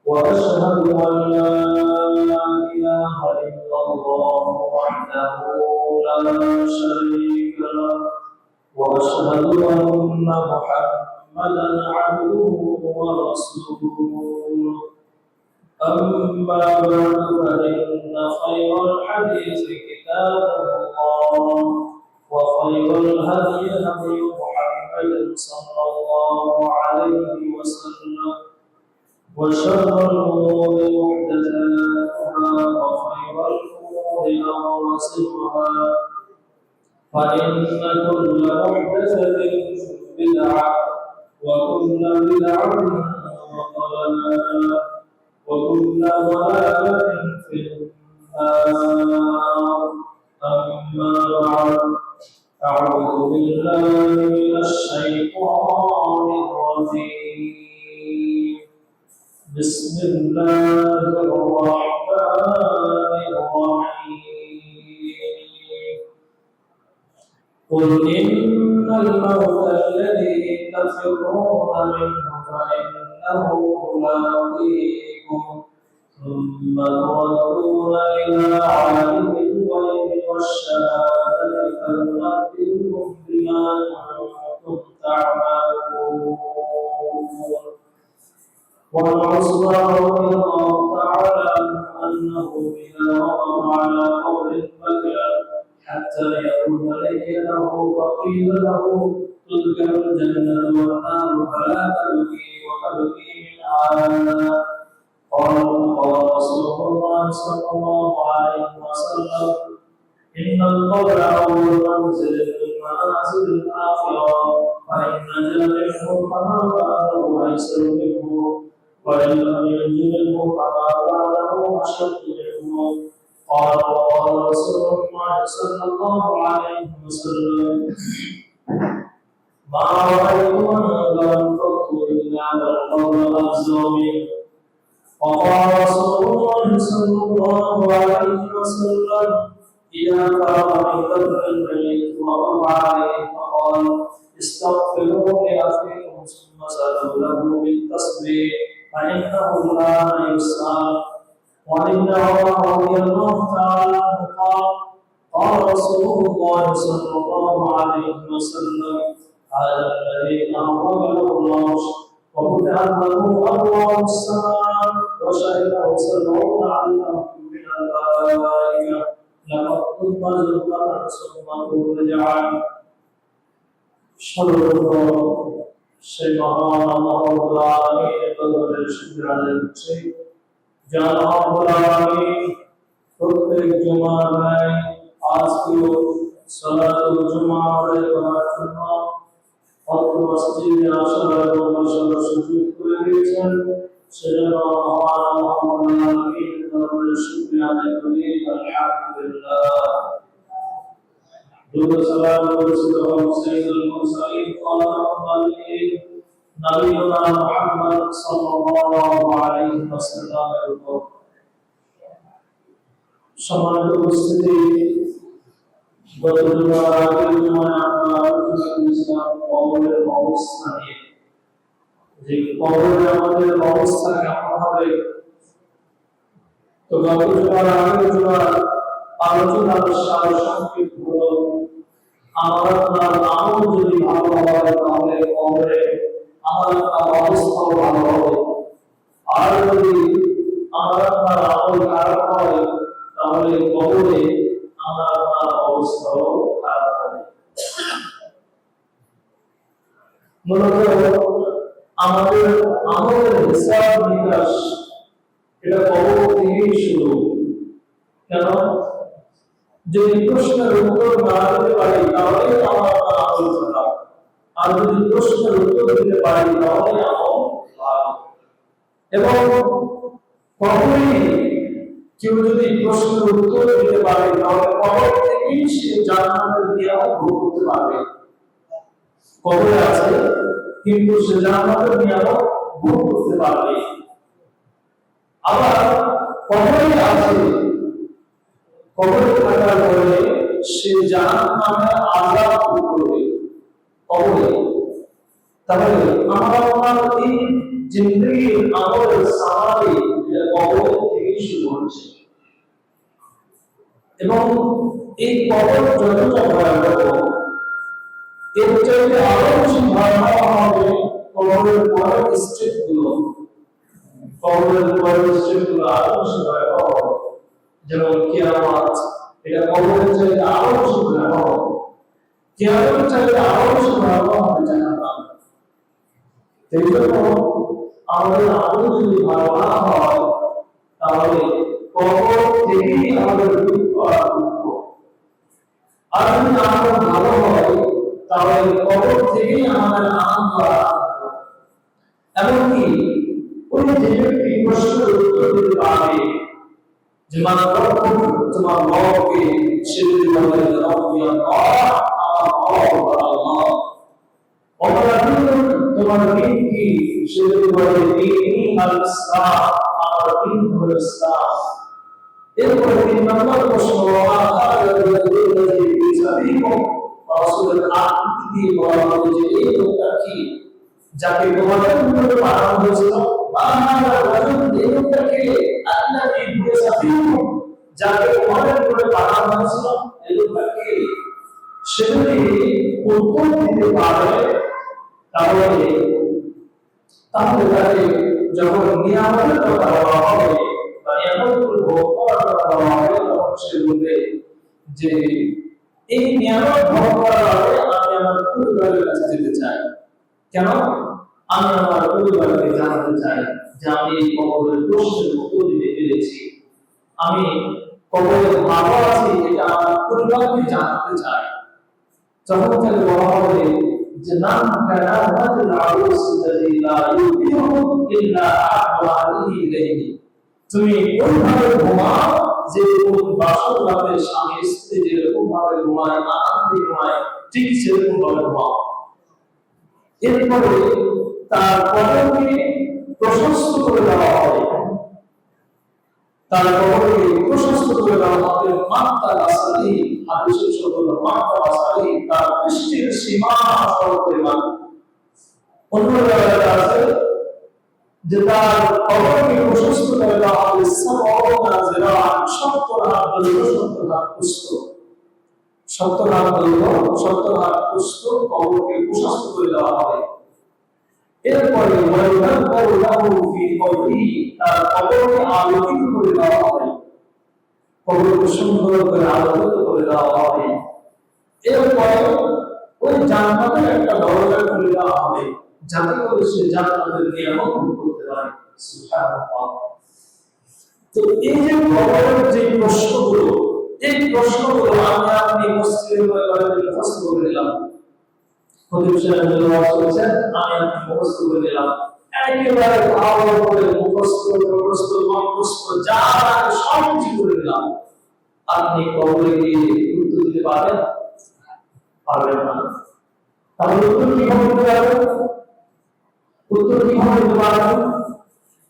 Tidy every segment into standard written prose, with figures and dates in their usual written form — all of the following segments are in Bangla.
وأشهد أن لا إله إلا الله وحده لا شريك له وأشهد أن محمدا عبده ورسوله أما بعد فإن خير الحديث كتاب الله وخير الهدي هدي محمد صلى الله عليه وسلم وشر الأمور محدثاتها وخير الأمور أواسطها فإن كل محدثة بدعة وكل بدعة ضلالة وكل ضلالة في النار. أما بعد أعوذ بالله من الشيطان الرجيم. بسم الله الرحمن الرحيم. قل إن الموت الذي تفرون منه فإنه ملاقيكم ثم تردون إلى عالم الغيب والشهادة فينبئكم بما كنتم تعملون. وعن عثمان رضي الله تعالى عنه أنه إذا وقف على قبر بكى حتى يكون ليله فقيل له تذكر الجنة والنار فلا تبكي وتبكي منها. قال رسول الله صلى الله عليه وسلم إن القبر أول منزل من منازل الآخرة فإن نجا منه فما بعده أيسر منه وإن لم ينج منه فما بعده أشد منه. قال رسول الله صلى الله عليه وسلم ما رأيت منزلا قط إلا والقبر أفزع منه. وقال رسول الله صلى الله عليه وسلم إذا فرغ من دفن الميت وقف عليه فقال استغفروا لأخيكم ثم سألوا له بالتسبيح فإنه الآن يسأل. وإن عمر رضي الله تعالى عنه قال رسول الله صلى الله عليه وسلم هذا الذي أمره الله وفتحت له أبواب السماء وشهده 70 علما من الملائكة لقد ثم زلزلت ثم ترجع. সেই মহান আল্লাহ রাব্বুল আলামিনের দরবারে শুকর আদায় করছি যার রাব্বুল আলামিন প্রত্যেক জুমার ন্যায় আজকেও সালাতুল জুমা আদায় করার জন্য অত্র মসজিদে আসার এবং বসার সুযোগ করে দিয়েছেন। সেজন্য মহান আল্লাহ রাব্বুল আলামিনের দরবারে শুকর আদায় করি আলহামদুলিল্লাহ। দুরূদ সালাম বর্ষিত হোক সাইয়্যিদুল মুরসালিন নবীনা মুহাম্মদ সাল্লাল্লাহু আলাইহি ওয়াসাল্লামের উপর। সম্মানিত উপস্থিতি, গত জুমার আগের জুমায় আমরা আলোচনা করেছিলাম কবরের অবস্থা নিয়ে, যে কবরে আমাদের অবস্থা কেমন হবে। তো গত জুমার আগের জুমার আলোচনার সারসংক্ষেপ হলো আমার আপনার আমল যদি ভালো হয় তাহলে কবরে আমার আপনার অবস্থাও ভালো হবে, আর যদি আমার আপনার আমল খারাপ হয় তাহলে কবরে আমার আপনার অবস্থাও খারাপ হবে। মূলত আমাদের আমলের হিসাব নিকাশ এটা কবর থেকেই শুরু। কেন? যদি প্রশ্নের উত্তর না দিতে পারি তাহলে আমার আমল খারাপ, আর যদি প্রশ্নের উত্তর দিতে পারি তাহলে আমল ভালো। এবং কখনই কেউ যদি প্রশ্নের উত্তর দিতে পারে তাহলে কবর থেকেই সে জান্নাতের নিয়ামত ভোগ করতে পারবে। কবরে আছে কিন্তু সে জান্নাতের নিয়ামত ভোগ করতে পারবে। আবার কবরে আছে, কবরে থাকার পরে সে জাহান্নামের আযাব ভোগ করবে কবরে। তাহলে আমরা এই জিন্দেগির আমলের সামারি শুরু হচ্ছে। এবং এই কবর যতটা ভয়াবহ, এর চাইতে আরো বেশি ভয়াবহ হবে কবরের পরের স্টেপগুলো। কবরের পরের স্টেপগুলো আরো বেশি ভয়াবহ হবে। যেমন কিয়ামত, এটা কবরের চাইতে আরো বেশি ভয়াবহ। কিয়ামতের চাইতে আরো বেশি ভয়াবহ হবে জাহান্নাম। এই জন্য আমাদের আরো যদি ভালো না হয়, তাহলে কবর থেকেই আমাদের দুঃখ আর দুঃখ। আর যদি আমাদের ভালো হয়, তাহলে কবর থেকেই আমাদের আনন্দ আর আনন্দ। এমনকি ওই যে ব্যক্তি প্রশ্নের উত্তর দিতে পারবে যে মানে তোমার রবকে, সে যদি বলে রব্বি আল্লাহ, আমার রব আল্লাহ। অপরাধী তোমার দিন কি, সে যদি বলে দীনি আল ইসলাম, আমার দিন হলো ইসলাম। এরপরে 3 নম্বর প্রশ্ন, রাসূলের আকৃতি দিয়ে বলা হবে যে এই লোকটা কি, যাকে তোমাদের উপরে পাঠানো হয়েছিল। এই লোকটা কে, আল্লাযী বিসাফিকুম, যাকে তোমাদের উপরে পাঠানো হয়েছিল, এই লোকটা কে। সে যদি উত্তর দিতে পারে, তাহলে তাকে যখন নিয়ামতের কথা বলা হবে বা নিয়ামতগুলো ভোগ করার কথা বলা হবে, তখন সে বলবে যে এই নিয়ামত ভোগ করার আগে আমি আমার পরিবারের কাছে যেতে চাই। কেন? আমি আমার পরিবারকে জানাতে চাই যে আমি এই কবরের প্রশ্নের উত্তর দিতে পেরেছি, আমি কবরে ভালো আছি, এটা আমার পরিবারকে জানাতে চাই। যখন তাকে বলা হবে যে নাম কানা রাজুল আউস আল্লাযী লা ইউদিহু ইল্লা আহওয়ালিহি ইলাইহি, তুমি ওইভাবে ঘুমাও যে কোন বাসর রাতে স্বামী স্ত্রী যেরকম ভাবে ঘুমায়, আনন্দে ঘুমায়, ঠিক সেরকম ভাবে ঘুমাও। এরপরে তার কবরকে প্রশস্ত করে দেওয়া হবে, তার কবরকে প্রশস্ত করে দেওয়া হবে মাত্তা আসালি, হাদিসের শব্দ মাত্তা আসালি, তার দৃষ্টির সীমা পরিমাণ। অন্য জায়গায় আছে যে তার কবরকে প্রশস্ত করে দেওয়া হবে 70 হাত দৈর্ঘ্য, 70 হাত প্রস্থ। 70 হাত দৈর্ঘ্য, 70 হাত প্রস্থ কবরকে প্রশস্ত করে দেওয়া হবে। এরপরে তার কবরকে আলোকিত করে দেওয়া হবে, কবরকে সুন্দর করে আলোকিত করে দেওয়া হবে। এরপরে ওই জান্নাতের একটা দরজা খুলে দেওয়া হবে, যাতে করে সে জান্নাতের নিয়ামত ভোগ করতে পারে। সুবহানাল্লাহ। তো এই যে কবরের যে প্রশ্নগুলো, এই প্রশ্নগুলো আপনি মসজিদে মুখস্থ করে নিলাম, খতিব সাহেব বলেছেন আমি আপনি মুখস্থ করে নিলাম, একেবারে ভালো করে মুখস্থ যা সব কিছু করে নিলাম। আপনি কবরে গিয়ে উত্তর দিতে পারবেন না। তাহলে উত্তর কিভাবে দিতে পারবেন? উত্তর কিভাবে দিতে পারবেন?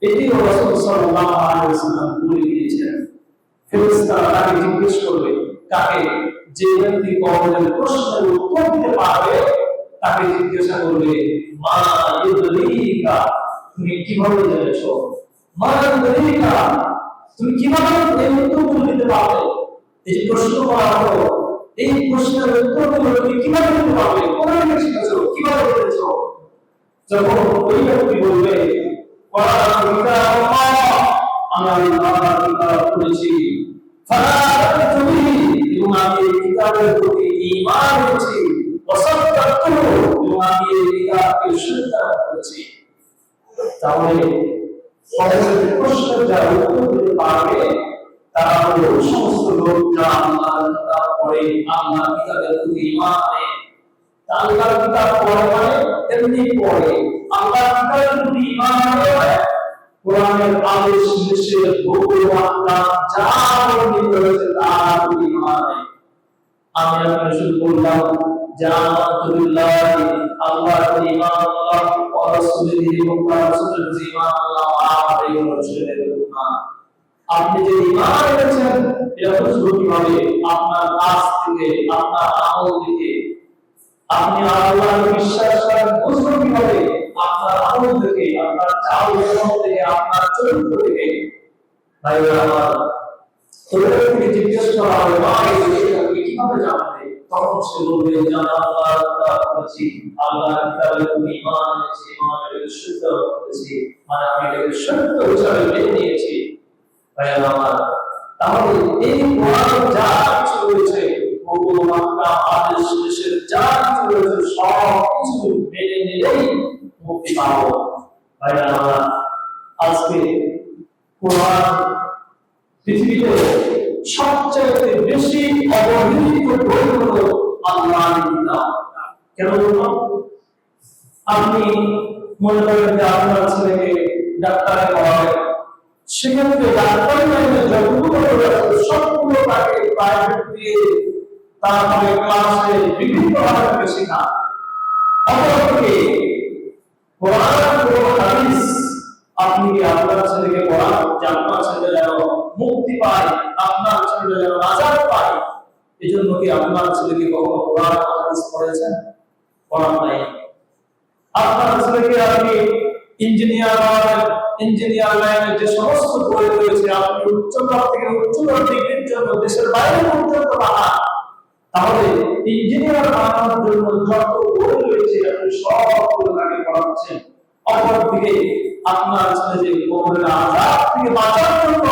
এটি রাসূল সাল্লাল্লাহু আলাইহি ওয়াসাল্লাম বলে দিয়েছেন। ফেরেশতারা তাকে জিজ্ঞেস করবে, কাকে? যে ব্যক্তি কবরের প্রশ্নের উত্তর দিতে পারবে তাকে জিজ্ঞাসা করবে, মা ইউদরিকা, তুমি কিভাবে জেনেছো? মা ইউদরিকা, তুমি কিভাবে এই উত্তরগুলো দিতে পারবে? এই যে প্রশ্ন করা হলো, এই প্রশ্নের উত্তরগুলো তুমি কিভাবে দিতে পারবে? কোথায় শিখেছো? কিভাবে জেনেছো? যখন ওই ব্যক্তি বলবে, আমি আল্লাহর কিতাব পড়েছি, এবং আমি এই কিতাবের প্রতি ঈমান এনেছি, এবং আমি এই কিতাবকে শ্রদ্ধা করেছি। তাহলে কবরের প্রশ্নের যারা উত্তর দিতে পারবে তারা হলো সমস্ত লোক যারা আল্লাহর কিতাব পড়ে, আল্লাহর কিতাবের প্রতি ঈমান আনে। আল্লাহর কিতাব পড়ে মানে এমনি পড়ে, আল্লাহর কিতাবের প্রতি ঈমান আনে, কোরআনের আদেশ নিষেধ ভগবান যা বর্ণিত হয়েছে তার প্রতি ঈমান আনে। আমি আপনাকে শুরু করলাম যে আলহামদুলিল্লাহ, আল্লাহর প্রতি ঈমান আল্লাহ ওয়া রাসূলিহি এবং রাসূলের প্রতি ঈমান আল্লাহ আর এই রসুলের ঈমান। আপনি যে ঈমান এনেছেন এটা বুঝবো কিভাবে? আপনার কাজ থেকে, আপনার আমল থেকে। আপনি আল্লাহর বিশ্বাস করেন বুঝবো কিভাবে? আপনার আমল থেকে, আপনার চাল চলন থেকে, আপনার চরিত্র থেকে। ভাইরা আমার, তোদের থেকে জিজ্ঞেস করা হবে ভাই তুমি কিভাবে জানলে? তখন সে বলবে জানা আল্লাহ করেছি, আল্লাহ কিতাবে তুমি ঈমান এনেছি, ঈমানের শুদ্ধ করেছি, মানে আমি এটাকে সত্য হিসাবে মেনে নিয়েছি। ভাইরা আমার, তাহলে এই কোরআন যা কিছু রয়েছে, হুকুম আহকাম আদেশ নিষেধ যা কিছু রয়েছে সব কিছু মেনে নিলেই মুক্তি পাবো। ভাইরা আমার, আজকে কোরআন পৃথিবীতে সবচেয়ে বেশি অবহেলিত বই হলো আল্লাহর কিতাব। কেন বললাম? আপনি মনে করেন যে আপনার ছেলেকে ডাক্তারে পড়াবেন, সেক্ষেত্রে ডাক্তারি লাইনে যতগুলো রয়েছে সবগুলো তাকে প্রাইভেট দিয়ে তারপরে ক্লাসে বিভিন্নভাবে শেখা। অপরদিকে কোরআন ও হাদিস আপনি কি আপনার ছেলেকে পড়ান যে আপনার ছেলে যেন মুক্তি পায়, আপনার ছেলে যেন নাজাত পায়? এই জন্য কি আপনার ছেলেকে কখনো কোরআন হাদিস পড়েছেন? পড়ান নাই। আপনার ছেলেকে আপনি ইঞ্জিনিয়ার লাইনে যে সমস্ত বই রয়েছে আপনি উচ্চতর থেকে উচ্চতর ডিগ্রির জন্য দেশের বাইরে পর্যন্ত পাঠান, তাহলে ইঞ্জিনিয়ার বানানোর জন্য যত বই রয়েছে আপনি সবগুলো তাকে পড়াচ্ছেন। অপরদিকে আপনার ছেলে যে কবরের আযাব থেকে বাঁচার জন্য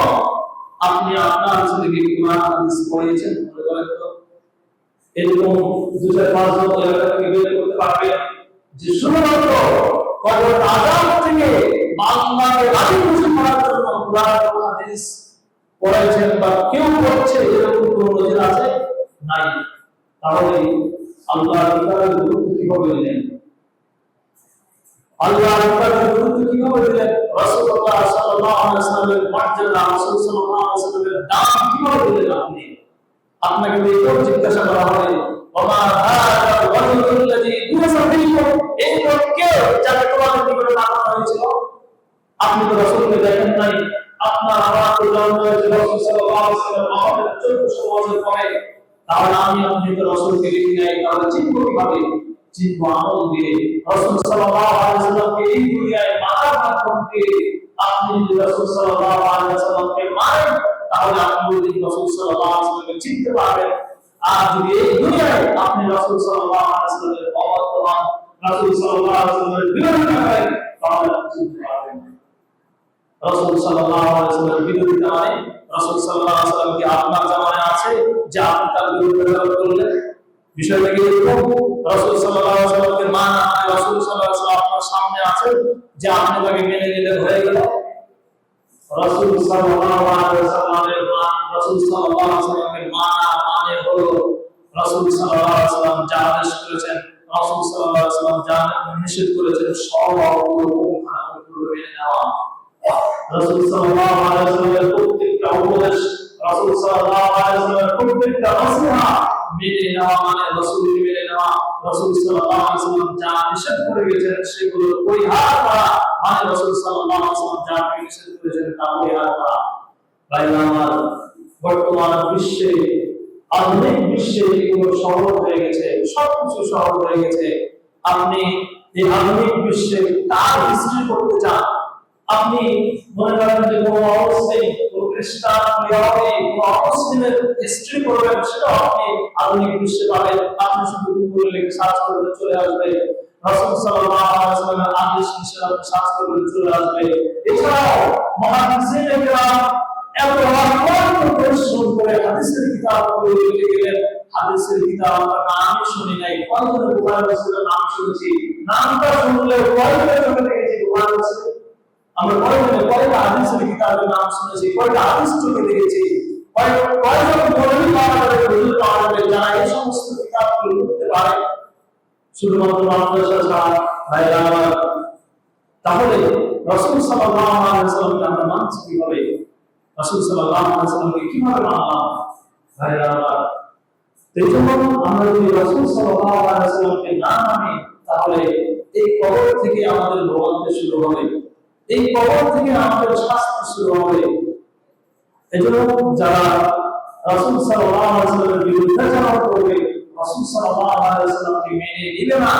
আপনি আপনার ছেলেকে কোরআন হাদিস পড়িয়েছেন। মনে করেন তো এরকম 2-5 জন এলাকা থেকে বের করতে পারবেন যে শুধুমাত্র কবরের আযাব থেকে বান্দাকে রাজি খুশি করার জন্য কোরআন ও হাদিস পড়াইছেন বা কেউ পড়ছে এরকম কোনো নজির আছে? নাই। তাহলে আল্লাহর কিতাবের গুরুত্ব কিভাবে দিলেন? আল্লাহর কিতাবের গুরুত্ব কিভাবে দিলেন? রাসূলুল্লাহ সাল্লাল্লাহু আলাইহি ওয়াসাল্লামের মর্যাদা, রাসূল সাল্লাল্লাহু আলাইহি ওয়াসাল্লামের দাম কিভাবে দিলেন আপনি? আপনাকে এটাও জিজ্ঞাসা করা হবে ওমা হাযা ওয়াজহুল্লাযী বুইসা ফীকুম, এই লোককে যাকে তোমাদের নিকটে পাঠানো হয়েছিল। আপনি তো রাসূলকে দেখেন নাই, আপনার আমার তো জন্ম হয়েছে রাসূল সাল্লাল্লাহু আলাইহি ওয়াসাল্লাম আমাদের 1400 বছর পরে। তাহলে আপনি তো রাসূলকে দেখি নাই, তাহলে চিনব কিভাবে? চিনব আমল দিয়ে। রাসূল সাল্লাল্লাহু আলাইহি ওয়াসাল্লামকে এই দুনিয়ায় মানার মাধ্যম দিয়ে আপনি যদি রাসূল সাল্লাল্লাহু আলাইহি ওয়াসাল্লামকে মানেন, তাহলে আপনি যদি রাসূল সাল্লাল্লাহু আলাইহি ওয়াসাল্লামকে চিনতে পারবেন। আর যদি এই দুনিয়ায় আপনি রাসূল সাল্লাল্লাহু আলাইহি ওয়াসাল্লামের অবাধ্য হন, রাসূল সাল্লাল্লাহু আলাইহি ওয়াসাল্লামের বিরোধিতা করেন, তাহলে আপনি চিনতে পারবেন না। রাসূল সাল্লাল্লাহু আলাইহি ওয়াসাল্লামের বিরোধিতা মানে রাসূল সাল্লাল্লাহু আলাইহি ওয়াসাল্লাম কি আপনার জামানায় আছে যে আপনি তার বিরোধিতা করলেন? বিষয়টা কি এরকম? রাসূল সাল্লাল্লাহু আলাইহি ওয়াসাল্লামকে মানা মানে রাসূল সাল্লাল্লাহু আলাইহি ওয়াসাল্লাম আপনার সামনে আছে যে আপনি তাকে মেনে নিলে হয়ে গেল? রাসূল সাল্লাল্লাহু আলাইহি ওয়াসাল্লামের রাসূল সাল্লাল্লাহু আলাইহি ওয়াসাল্লামকে মানা মানে হলো রাসূল সাল্লাল্লাহু আলাইহি ওয়াসাল্লাম যা আদেশ করেছেন, রাসূল সাল্লাল্লাহু আলাইহি ওয়াসাল্লাম যা নিষেধ করেছেন সবগুলো মেনে নেওয়া। রাসূল সাল্লাল্লাহু আলাইহি ওয়াসাল্লামের প্রত্যেকটা উপদেশ, রাসূল সাল্লাল্লাহু আলাইহি ওয়াসাল্লামের প্রত্যেকটা নসিহত মেনে নেওয়া মানে রাসূলকে মেনে নেওয়া। রাসূল সাল্লাল্লাহু আলাইহি ওয়াসাল্লাম যা নিষেধ করে গেছেন সেগুলো পরিহার করা মানে রাসূল সাল্লাল্লাহু আলাইহি ওয়াসাল্লাম যা নিষেধ করেছেন তা পরিহার করা। ভাইরা আমার, বর্তমান বিশ্বে, আধুনিক বিশ্বে এগুলো সহজ হয়ে গেছে, সবকিছু সহজ হয়ে গেছে। আপনি এই আধুনিক বিশ্বে তার হিস্ট্রি করতে চান, আপনি মনে করেন যে কোনো অবস্থায় কোনো খ্রিস্টান ইহুদি কোনো অমুসলিমের হিস্ট্রি করবেন, সেটা আপনি আধুনিক বিশ্বে পাবেন। আপনি শুধু গুগলে লিখে সার্চ করলে চলে আসবে। রাসূল সাল্লাল্লাহু আলাইহি ওয়াসাল্লামের আদেশ নিষেধ আপনি সার্চ করলে চলে আসবে। এছাড়াও মুহাদ্দিসিনে কেরাম এত অক্লান্ত পরিশ্রম করে হাদিসের কিতাব লিখে গেলেন। হাদিসের কিতাব আমরা নামই শুনি নাই, কয়জনের বুখারী মুসলিমের নাম শুনেছি, নামটা শুনলে কয়জনের চোখে দেখেছি বুখারী মুসলিম। আমরা কয়টা হাদিসের কিতাবের নাম শুনেছি, কয়টা হাদিস চোখে দেখেছি, কয়জন মৌলভী পাওয়া যাবে, হুজুর পাওয়া যাবে যারা এই সমস্ত কিতাবগুলো পড়তে পারে শুধুমাত্র মাদ্রাসা ছাড়া? ভাইরা আমার, তাহলে রাসূল সাল্লাল্লাহু আলাইহি ওয়াসাল্লামকে আমরা মানছি কিভাবে? রাসূল সাল্লাল্লাহু আলাইহি ওয়াসাল্লামকে কিভাবে মানলাম? ভাইরা আমার, এই জন্য আমরা যদি রাসূল সাল্লাল্লাহু আলাইহি ওয়াসাল্লামকে না মানি, তাহলে এই কবর থেকে আমাদের ভোগান্তি শুরু হবে, এই কবর থেকে আমাদের শাস্তি শুরু হবে। এজন্য যারা রাসূল সাল্লাল্লাহু আলাইহি ওয়াসাল্লামের বিরুদ্ধাচরণ করবে, রাসূল সাল্লাল্লাহু আলাইহি ওয়াসাল্লামকে মেনে নিবে না,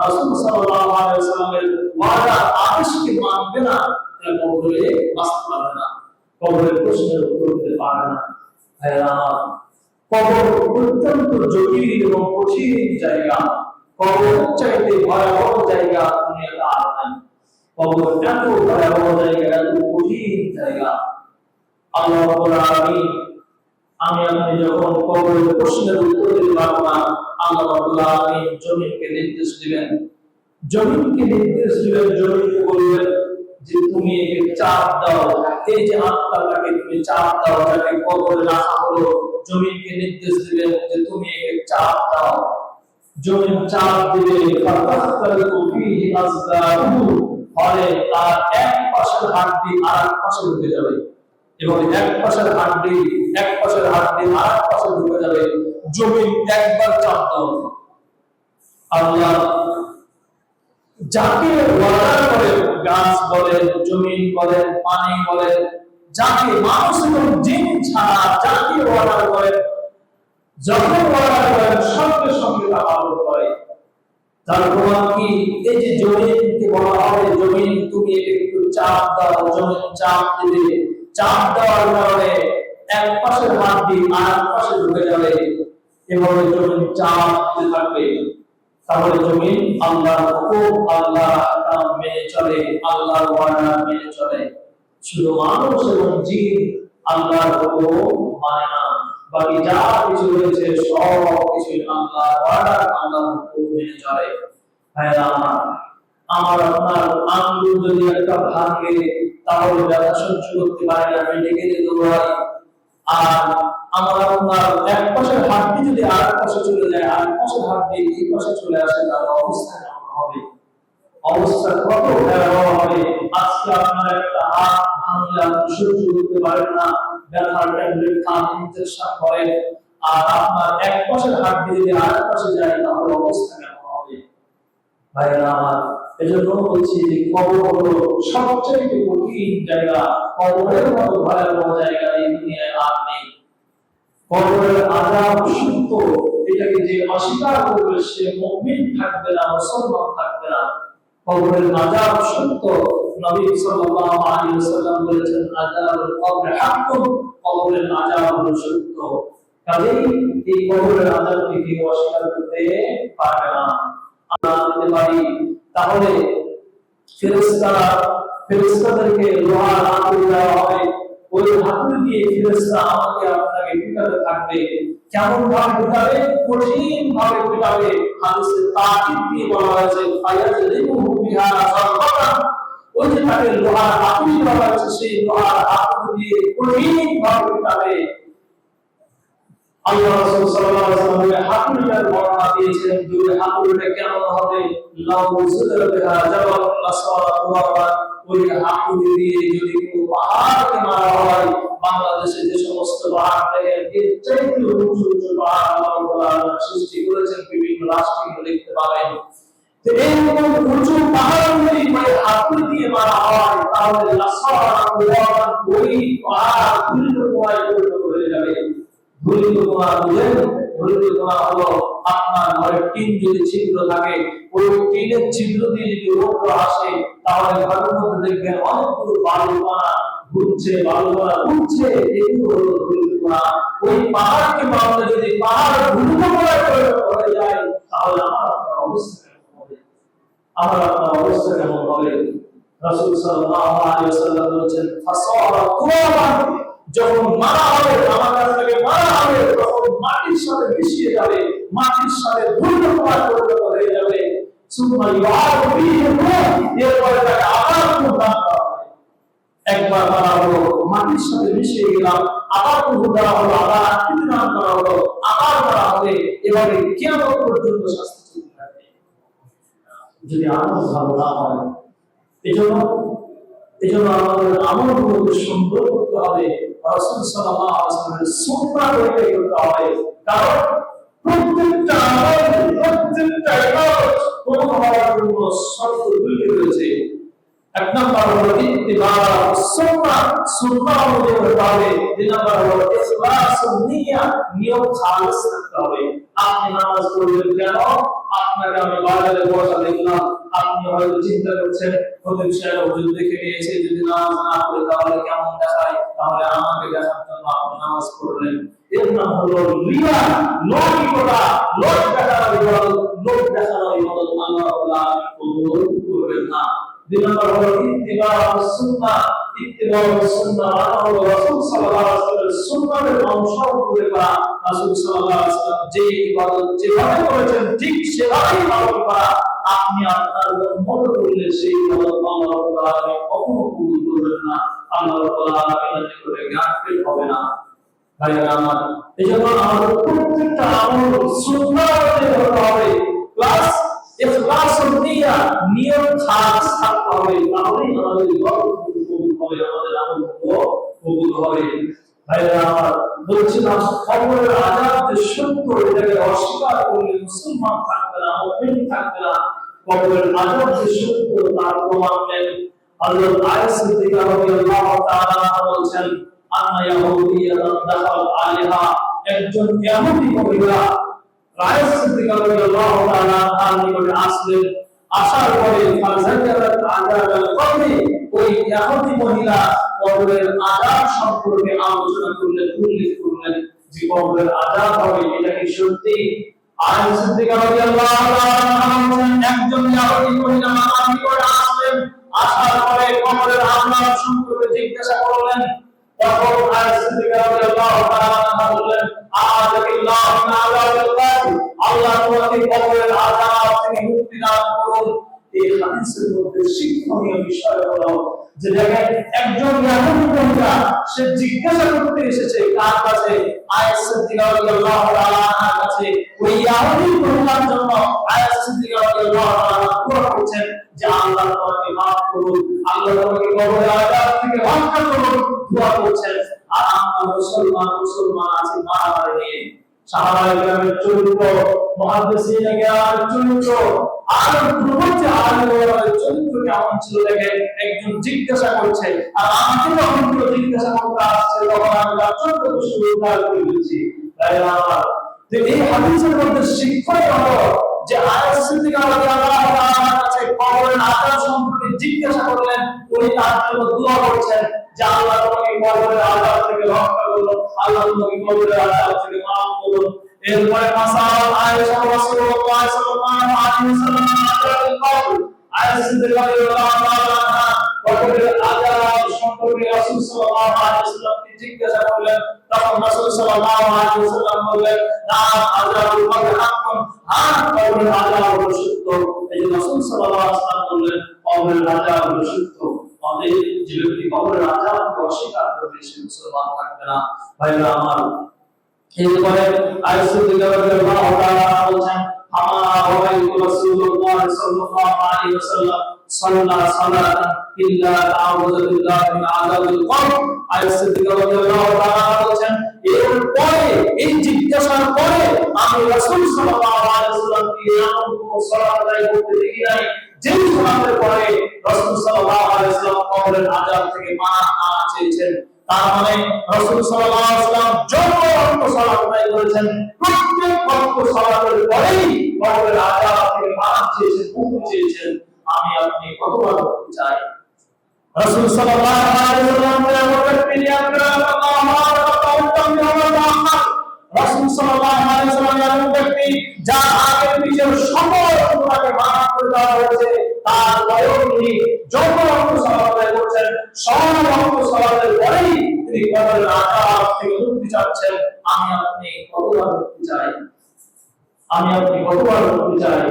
রাসূল সাল্লাল্লাহু আলাইহি ওয়াসাল্লামের ওয়াদা আদেশকে মানবে না, তারা কবরে বাঁচতে পারবে না। কবরের প্রশ্নের উত্তর দিতে পারে না। ভাইরা আমার, কবর অত্যন্ত জটিল এবং কঠিন জায়গা। কবর চাইতে ভয়াবহ জায়গা দুনিয়াতে আর নাই। কবর এত ভয়াবহ জায়গা, এত কঠিন জায়গা। আল্লাহ রাব্বুল আলামিন, আমি আপনি যখন কবরের প্রশ্নের উত্তর দিতে পারবো না, আল্লাহ রাব্বুল আলামিন জমিনকে নির্দেশ দিবেন। জমিনকে নির্দেশ দিবেন, জমিনকে বলবেন যে তুমি একে চাপ দাও। এই যে আত্মাটাকে তুমি চাপ দাও, যাকে কবরে রাখা হলো, জমিনকে নির্দেশ দিবেন যে তুমি একে চাপ দাও। জমিন চাপ দিবে, ফাতাখতালিতু ফীহি আসদারুহু, ফলে তার এক পাশের হাড়টি আরেক পাশে ঢুকে যাবে, এবং এক পাশের হাড়টি আর এক পাশে ঢুকে যাবে। জমিন একবার চাপ দাও। আল্লাহ যাকে ওয়াদা করেন, গাছ বলেন, জমিন বলেন, পানি বলেন, যাকে মানুষ এবং জিন ছাড়া যাকে ওয়াদা করেন, যখন ওয়াদা করেন সঙ্গে সঙ্গে তা পালন করে। তার প্রমাণ কি? এই যে জমিনকে বলা হবে, জমিন তুমি একটু চাপ দাও, জমিন চাপ দিবে। চাপ দেওয়ার কারণে এক পাশের হাড়টি আর এক পাশে ঢুকে যাবে, এভাবে জমিন চাপ দিতে থাকবে। তাহলে জমিন আল্লাহর হুকুম, আল্লাহর আহকাম মেনে চলে, আল্লাহর ওয়াদা মেনে চলে। শুধু মানুষ এবং জিন আল্লাহর হুকুম মানে না, বাকি যা কিছু রয়েছে সব কিছু আল্লাহর ওয়াদা, আল্লাহর হুকুম মেনে চলে। ভাইরা আমার আপনার আঙ্গুল যদি একটা ভাঙে, তাহলে ব্যথা সহ্য করতে পারি না, মেডিকেলে দৌড়াই। আর আমার আপনার এক পাশের হাড়টি যদি আরেক পাশে চলে যায়, আরেক পাশের হাড়টি এই পাশে চলে আসে, তাহলে অবস্থা কেমন হবে? অবস্থা কত ভয়াবহ হবে। আজকে আপনার একটা হাত ভাঙলে আপনি সহ্য করতে পারেন না, ব্যথার ট্যাবলেট খান, ইনজেকশন করেন, আর আপনার এক পাশের হাড়টি যদি আরেক পাশে যায়, তাহলে অবস্থা কেমন হবে? ভাইরা আমার, এজন্য বলছি যে কবর হলো সবচেয়ে কঠিন জায়গা। কবরের মতো ভয়াবহ জায়গা এই দুনিয়ায় আর নেই। কবরের আযাব সত্য, এটাকে যে অস্বীকার করবে সে মুমিন থাকবে না, মুসলমান থাকবে না। কবরের আযাব সত্য। নবী সাল্লাল্লাহু আলাইহি ওয়াসাল্লাম বলেছেন, আযাবুল কবর হাক্কুন, কবরের আযাব হলো সত্য। কাজেই এই কবরের আযাবকে কেউ অস্বীকার করতে পারবে না। আমরা বলতে পারি তাহলে ফেরেশতাদেরকে লোহার হাতুড়ি দেওয়া হবে, ওই হাতুড়ি দিয়ে ফেরেশতা আমাকে আপনাকে পিটাতে থাকবে। কেমন ভাবে পিটাবে? কঠিন ভাবে পিটাবে। হাদিসে তাকিদ দিয়ে বলা হয়েছে, ফায়াজলিমুহু বিহা সারকাতান, ওই যে তাকে লোহার হাতুড়ি দেওয়া হয়েছে, সেই লোহার হাতুড়ি দিয়ে কঠিন ভাবে পিটাবে। আল্লাহ রাসূল সাল্লাল্লাহু আলাইহি ওয়াসাল্লাম হাতুড়িটার বর্ণনা দিয়েছেন, যে হাতুড়িটা কেমন হবে? লাউ সুদরা বিহা জাবাল লাসারা, ওই হাতুড়ি দিয়ে যদি কেউ পাহাড়কে মারা হয়, বাংলাদেশে যে সমস্ত পাহাড় দেখেন, এর চাইতে উঁচু উঁচু পাহাড় আল্লাহ সৃষ্টি করেছেন, বিভিন্ন রাষ্ট্রগুলো দেখতে পাবেন। তো এইরকম উঁচু পাহাড়গুলি ওই হাতুড়ি দিয়ে মারা হয়, তাহলে লাসারা ওই পাহাড় ধুলিকণায় পরিণত হয়ে যাবে। ধুলিকণা বুঝেন? ধুলিকণা হলো আপনার ঘরে টিন যদি ছিদ্র থাকে, ওই টিনের ছিদ্র দিয়ে যদি রৌদ্র আসে, তাহলে ঘরের মধ্যে দেখবেন অনেকগুলো বালুকণা ঘুরছে, উঠছে, এগুলো হলো ধুলিকণা। ওই পাহাড়কে মারলে যদি পাহাড় ধুলিকণায় পরিণত হয়ে যায়, তাহলে আমার আপনার অবস্থা কেমন হবে? রাসূল সাল্লাল্লাহু আলাইহি ওয়াসাল্লাম বলেছেন, ফাসারা তুরাবান, যখন মারা হবে, আমার কাছ থেকে মারা হবে, তখন মাটির সাথে মিশিয়ে যাবে, মাটির সাথে ধুলিকণায় পরিণত হয়ে যাবে। সুম্মা ইউআদু ফীহি রূহ, এরপরে তাকে আবার প্রদান করা হবে। একবার মারা হলো, মাটির সাথে মিশিয়ে গেলাম, আবার রূহ দেওয়া হলো, আবার আকৃতি দান করা হলো, আবার মারা হবে। এভাবে কিয়ামত পর্যন্ত শাস্তি চলতে থাকবে যদি আমল ভালো না হয়। এজন্য আমাদের আমলগুলোকে সুন্দর করতে হবে, রাসূল সাল্লাল্লাহু আলাইহি ওয়াসাল্লামের সুন্নাহ করতে হবে। কারণ প্রত্যেকটা আমল, প্রত্যেকটা ইবাদত কবুল হওয়ার জন্য শর্ত দুইটি রয়েছে। এক নম্বর হলো ইত্তিবা সুন্নাহ, সুন্নাহ অনুযায়ী হতে হবে। দুই নম্বর হলো ইখলাসুন নিয়্যা, নিয়ত খালিস থাকতে হবে। আপনি নামাজ পড়বেন কেন? আপনাকে আমি বাজারে বসা দেখলাম, আপনি হয়তো চিন্তা করছেন খতিব সাহেব হুজুর দেখে নিয়েছে, যদি নামাজ না পড়ে তাহলে কেমন দেখায়, তাহলে আমাকে দেখার জন্য আপনি নামাজ পড়লেন। এর নাম হলো রিয়া, লৌকিকতা, লোক দেখানোর ইবাদত। লোক দেখানোর ইবাদত আল্লাহ রাব্বুল আলামিন কবুল করবেন না। দুই নম্বর হলো ইত্তিবা সুন্নাহ। ইত্তিবা সুন্নাহ মানে হলো রাসূল সাল্লাল্লাহু আলাইহি ওয়াসাল্লামের সুন্নাতের অনুসরণ করে করা। রাসূল সাল্লাল্লাহু আলাইহি ওয়াসাল্লাম যে ইবাদত যেভাবে করেছেন ঠিক সেভাবেই পালন করা। আপনি আপনার মতো করলে সেই ইবাদত আল্লাহ রাব্বুল আলামিন কখনো কবুল করবেন না। আল্লাহ রাব্বুল আলামিনের নিকটে জ্ঞানশীল হবে না। ভাইরা আমার, এজন্য আমাদের প্রত্যেকটা আমল সুন্নাহতে হতে হবে, প্লাস ইখলাসুন নিয়া, নিয়ত খাস থাকতে হবে, তাহলেই আমাদের ইবাদত কবুল হবে, আমাদের আমলগুলো কবুল হবে। ভাইরা আমার, বলছিলাম কবরের আযাব যে সত্য, এটাকে অস্বীকার করলে মুসলমান থাকবে না, মুমিন থাকবে না। কবরের আযাব যে সত্য তার প্রমাণ নেই। হযরত আয়েশা সিদ্দিকা রাদিয়াল্লাহু তাআলা বলছেন, আন্না ইয়াহুদিয়াতান দাখাল আলাইহা, একজন ইহুদি মহিলা আয়েশা সিদ্দিকা রাদিয়াল্লাহু তাআলা তার নিকটে আসলেন। আসার পরে ফাযাকারাত আযাবাল কবরি, ওই ইহুদি মহিলা কবরের আযাব সম্পর্কে আলোচনা করলেন, উল্লেখ করলেন যে কবরের আযাব হবে, এটা কি সত্যি? আয়েশা সিদ্দিকা রাদিয়াল্লাহু তাআলা বলেন, একজন ইহুদি মহিলা আমার নিকটে আসলেন। আসার পরে কবরের আযাব সম্পর্কে জিজ্ঞাসা করলেন। তখন আয়েশা সিদ্দিকা রাদিয়াল্লাহু তাআলা বললেন, আযাবিল্লাহু আযাবাল কবর, আল্লাহ তোমাকে কবরের আযাব থেকে মুক্তি দান করুন। এই হাদিসের মধ্যে শিক্ষণীয় বিষয় হলো যে দেখেন, একজন ইহুদি মহিলা সে জিজ্ঞাসা করতে এসেছে কার কাছে? আয়েশা সিদ্দিকা রাদিয়াল্লাহু তাআলার কাছে। ওই ইহুদি মহিলার জন্য আয়েশা সিদ্দিকা রাদিয়াল্লাহু তাআলা দোয়া করছেন যে আল্লাহ তোমাকে মাফ করুন, আল্লাহ তোমাকে কবরের আযাব থেকে রক্ষা করুন, দোয়া করছেন। আর আমরা মুসলমান আছি মারামারি নিয়ে। সাহাবায়ে কেরামের চরিত্র, মুহাদ্দিসিনে কেরামের চরিত্র, আর প্রবন্ধ আলেমের চরিত্র কেমন ছিল দেখেন। একজন জিজ্ঞাসা করছে, আর আমাকে যখন কেউ জিজ্ঞাসা করতে আসছে তখন আমি তার চোদ্দ প্রশ্ন উত্তর করে দিচ্ছি। তাই আমার যে এই হাদিসের মধ্যে শিক্ষণীয় হলো যে আয়েশা সিদ্দিকা রাদিয়াল্লাহু তাআলার কাছে কবরের আযাব সম্পর্কে জিজ্ঞাসা করলেন, উনি তার জন্য দোয়া করছেন যে আল্লাহ তোমাকে কবরের আযাব থেকে রক্ষা করুন, আল্লাহ তোমাকে কবরের আযাব থেকে মাফ করুন। এরপরে মাসাল আয়েশা রাসূলুল্লাহ সাল্লাল্লাহু আলাইহি ওয়াসাল্লাম আয়েশা সিদ্দিকা রাদিয়াল্লাহু তাআলা কবরের আযাব সম্পর্কে রাসূল সাল্লাল্লাহু আলাইহি ওয়াসাল্লামকে জিজ্ঞাসা করলেন। তখন রাসূল সাল্লাল্লাহু আলাইহি ওয়াসাল্লাম বললেন, না আযাবুল কবর হাক্কুন, কবরের আযাব হলো সত্য। এই যে রাসূল সাল্লাল্লাহু আলাইহি ওয়াসাল্লাম বললেন কবরের আযাব হলো সত্য। আমাদের যে ব্যক্তি কবরের আযাবকে অস্বীকার করবে সে মুসলমান থাকবে না। ভাইরা আমার, এরপরে আয়েশা সিদ্দিকা রাদিয়াল্লাহু তাআলা বলেন, আমা রাআইতু রাসূলুল্লাহ সাল্লাল্লাহু আলাইহি ওয়াসাল্লাম সাল্লা সালাতান ইল্লা আউযু বিল্লাহি মিন আযাবিল কবর। আয়েশা সিদ্দিকা রাদিয়াল্লাহু তাআলা বলেন, এরপরে এই জিজ্ঞাসার পরে আমি রাসূল সাল্লাল্লাহু আলাইহি ওয়াসাল্লামকে এমন কোন সালাত আদায় করতে দেখি নাই যে সালাতের পরে রাসূল সাল্লাল্লাহু আলাইহি ওয়াসাল্লাম কবরের আযাব থেকে পানাহ চেয়েছেন। তার মানে রাসূল সাল্লাল্লাহু আলাইহি ওয়াসাল্লাম যত ওয়াক্ত সালাত আদায় করেছেন, প্রত্যেক ওয়াক্ত সালাতের পরেই কবরের আযাব থেকে পানাহ চেয়েছেন, মুক্তি চেয়েছেন। আমি আপনি কতবার করতে চাই? রাসূল সাল্লাল্লাহু আলাইহি ওয়াসাল্লাম বলেন, রাসূল সাল্লাল্লাহু আলাইহি ওয়াসাল্লাম এমন ব্যক্তি যার আগের পিছের সকল গুনাহকে মাফ করে দেওয়া হয়েছে, তার পরেও তিনি যত ওয়াক্ত সালাত আদায় করছেন, সব ওয়াক্ত সালাতের পরেই তিনি কবরের আযাব থেকে মুক্তি চাচ্ছেন। আমি আপনি কতবার করতে চাই? আমি আপনি কতবার করতে চাই?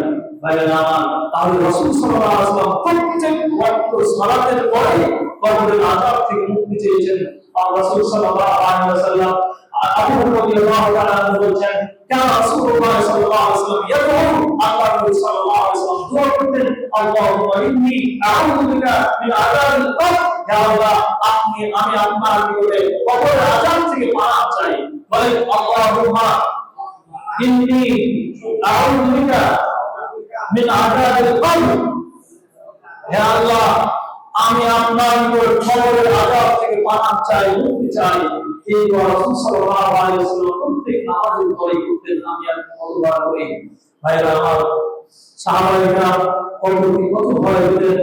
ভাইরা আমার, তাহলে রাসূল সাল্লাল্লাহু আলাইহি ওয়াসাল্লাম প্রত্যেক ওয়াক্ত সালাতের পরে কবরের আযাব থেকে মুক্তি চেয়েছেন। আর রাসূল সাল্লাল্লাহু আলাইহি ওয়াসাল্লাম আবু হুরায়রা রাদিয়াল্লাহু তাআলা বলেন, কানা রাসূলুল্লাহ সাল্লাল্লাহু আলাইহি ওয়াসাল্লাম ইয়াদউ, আল্লাহ রাসূল সাল্লাল্লাহু আলাইহি ওয়াসাল্লাম দোয়া করতেন, আল্লাহুম্মা ইন্নী আউযু বিকা মিন আযাবিল কবর, হে আল্লাহ আমি আপনার নিকটে কবরের আযাব থেকে পানাহ চাই। বলেন, আল্লাহুম্মা ইন্নী আউযু বিকা মিন আযাবিল কবর, হে আল্লাহ আমি আপনার নিকট কবরের আযাব থেকে পানাহ চাই, মুক্তি চাই। এই দোয়া রাসূল সাল্লাল্লাহু আলাইহি ওয়াসাল্লাম প্রত্যেক নামাজের পরে করতেন। আমি আর কতবার করি? ভাইরা আমার, সাহাবায়ে কবরকে কত ভয় পেতেন,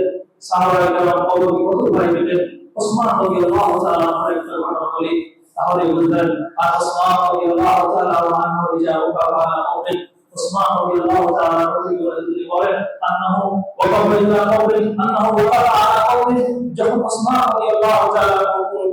সাহাবায়ে কবরকে কত ভয় পেতেন। ওসমান রাদিয়াল্লাহু তাআলা একটা ঘটনা বলি তাহলে বুঝবেন। আর ওসমান রাদিয়াল্লাহু তাআলা আনহু যাও বাবা কবর ওসমান রাদিয়াল্লাহু তাআলা তিনি বলেন আন্নাহু ওয়াকাবিল্লা কবর আন্নাহু ওয়াকা কবর। যখন ওসমান রাদিয়াল্লাহু তাআলা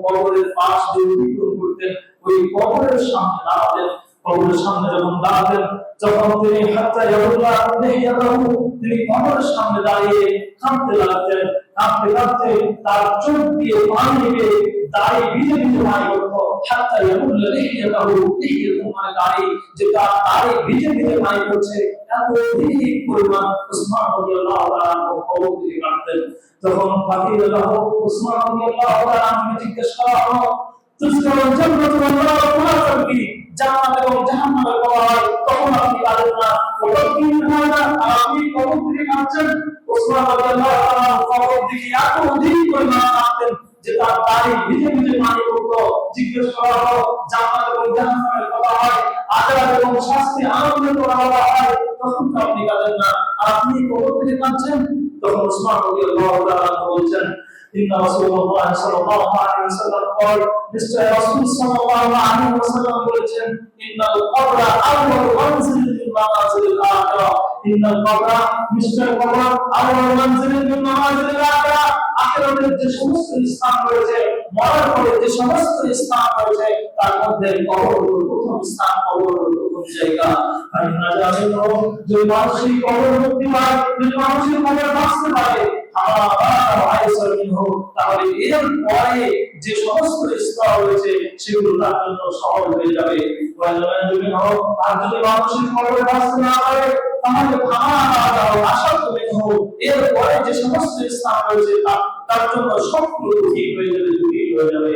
কবরের পাশ দিয়ে বিক্রম করতেন, ওই কবরের সামনে দাঁড়াতেন। কবরের সামনে যখন দাঁড়াতেন, যখন তিনি হাত্তা ইয়াবুল্লাহ লিহিয়াহু, তিনি কবরের সামনে দাঁড়িয়ে কাঁদতে লাগতেন। কাঁদতে কাঁদতে তার চোখ দিয়ে পানি বেয়ে দাড়ি ভিজে ভিজে পানি পড়তো। হাত্তা ইয়াবুল্লাহ লিহিয়াহু, লিহিয়াহু মানে দাড়ি, যে তার দাড়ি ভিজে ভিজে পানি পড়ছে, এত অধিক পরিমাণ ওসমান রাদিয়াল্লাহু তাআলা কবর থেকে কাঁদতেন। তখন ফাকিরুল্লাহ ওসমান রাদিয়াল্লাহু তাআলা জিজ্ঞেস করা হলো, তুজকা জান্নাতু ওয়া নারু কি জান্নাত এবং জাহান্নামের কথা হয়, তখন আপনি কাঁদেন না, ওটা কি হয় না, আর আপনি কবর থেকে কাঁদছেন। ওসমান রাদিয়াল্লাহু তাআলা কবর থেকে এত অধিক পরিমাণ কাঁদতেন যে তার দাড়ি ভিজে ভিজে পানি পড়তো। জিজ্ঞেস করা হলো, জান্নাত এবং জাহান্নামের কথা হয়, আযাব এবং শাস্তি আনন্দের কথা বলা হয়, তখন তো আপনি কাঁদেন না, আর আপনি কবর থেকে কাঁদছেন। তখন ওসমান রাদিয়াল্লাহু তাআলা বলছেন, إن رسول الله صلى الله عليه وسلم قال নিশ্চয় রাসূল সাল্লাল্লাহু আলাইহি ওয়াসাল্লাম বলেছেন, ইন্নাল কবরা আউয়ালু মানজিলিন মিন মানাজিলিল আখিরাহ। ইন্নাল কবরা নিশ্চয় কবর আউয়ালু মানজিলিন মিন মানাজিলিল আখিরাহ। আখিরাতের যে সমস্ত স্থান রয়েছে, মরার পরে যে সমস্ত স্থান রয়েছে, তার মধ্যে কবর হলো প্রথম স্থান, কবর হলো প্রথম জায়গা। আর না জানেন যে মানুষই কবর মুক্তি পায়, যে মানুষই কবর বাঁচতে পারে, তাহলে এর পরে যে সমস্ত স্তর রয়েছে সেগুলো তার জন্য সহজ হয়ে যাবে। আর যদি মানুষের কবরে বাঁচতে না পারে, তাহলে এর পরে যে সমস্ত স্থান রয়েছে তার জন্য সবগুলো ঠিক হয়ে যাবে, জটিল হয়ে যাবে।